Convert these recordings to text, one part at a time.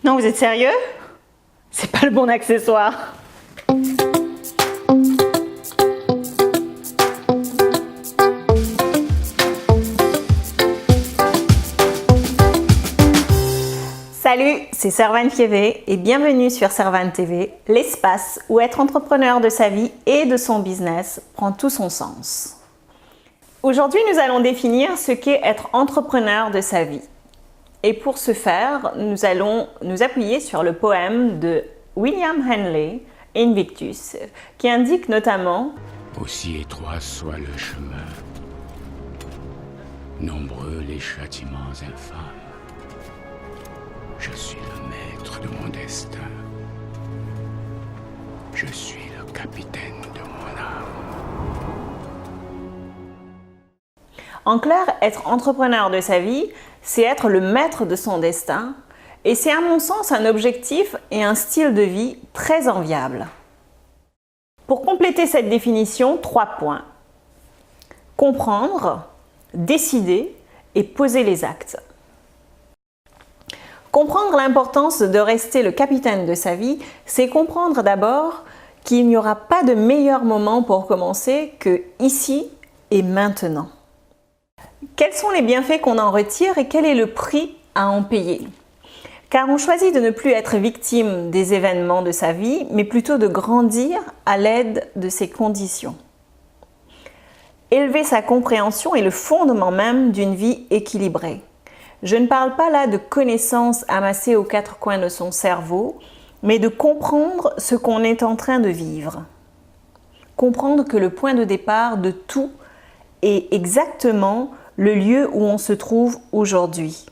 Non, vous êtes sérieux? C'est pas le bon accessoire. Salut, c'est Servane TV et bienvenue sur Servane TV, l'espace où être entrepreneur de sa vie et de son business prend tout son sens. Aujourd'hui, nous allons définir ce qu'est être entrepreneur de sa vie. Et pour ce faire, nous allons nous appuyer sur le poème de William Henley, Invictus, qui indique notamment « Aussi étroit soit le chemin, nombreux les châtiments infâmes. Je suis le maître de mon destin. Je suis le capitaine de mon âme. » En clair, être entrepreneur de sa vie, c'est être le maître de son destin et c'est à mon sens un objectif et un style de vie très enviable. Pour compléter cette définition, 3 points. Comprendre, décider et poser les actes. Comprendre l'importance de rester le capitaine de sa vie, c'est comprendre d'abord qu'il n'y aura pas de meilleur moment pour commencer que ici et maintenant. Quels sont les bienfaits qu'on en retire et quel est le prix à en payer? Car on choisit de ne plus être victime des événements de sa vie, mais plutôt de grandir à l'aide de ses conditions. Élever sa compréhension est le fondement même d'une vie équilibrée. Je ne parle pas là de connaissances amassées aux 4 coins de son cerveau, mais de comprendre ce qu'on est en train de vivre. Comprendre que le point de départ de tout est exactement le lieu où on se trouve aujourd'hui.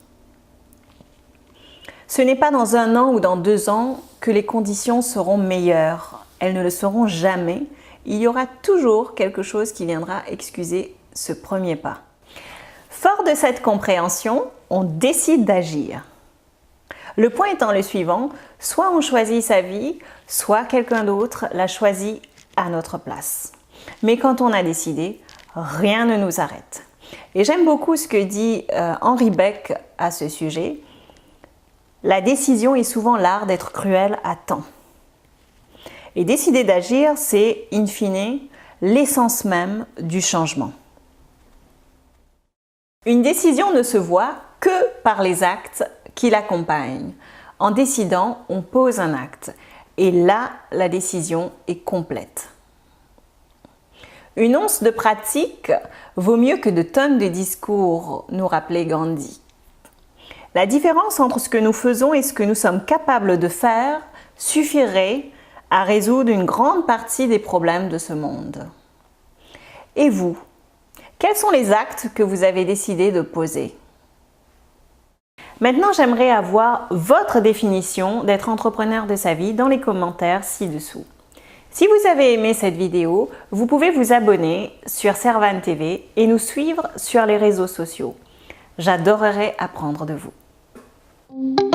Ce n'est pas dans 1 an ou dans 2 ans que les conditions seront meilleures. Elles ne le seront jamais. Il y aura toujours quelque chose qui viendra excuser ce premier pas. Fort de cette compréhension, on décide d'agir. Le point étant le suivant, soit on choisit sa vie, soit quelqu'un d'autre la choisit à notre place. Mais quand on a décidé, rien ne nous arrête. Et j'aime beaucoup ce que dit Henri Beck à ce sujet. La décision est souvent l'art d'être cruel à temps. Et décider d'agir, c'est, in fine, l'essence même du changement. Une décision ne se voit que par les actes qui l'accompagnent. En décidant, on pose un acte. Et là, la décision est complète. Une once de pratique vaut mieux que de tonnes de discours, nous rappelait Gandhi. La différence entre ce que nous faisons et ce que nous sommes capables de faire suffirait à résoudre une grande partie des problèmes de ce monde. Et vous, quels sont les actes que vous avez décidé de poser? Maintenant, j'aimerais avoir votre définition d'être entrepreneur de sa vie dans les commentaires ci-dessous. Si vous avez aimé cette vidéo, vous pouvez vous abonner sur Servane TV et nous suivre sur les réseaux sociaux. J'adorerais apprendre de vous.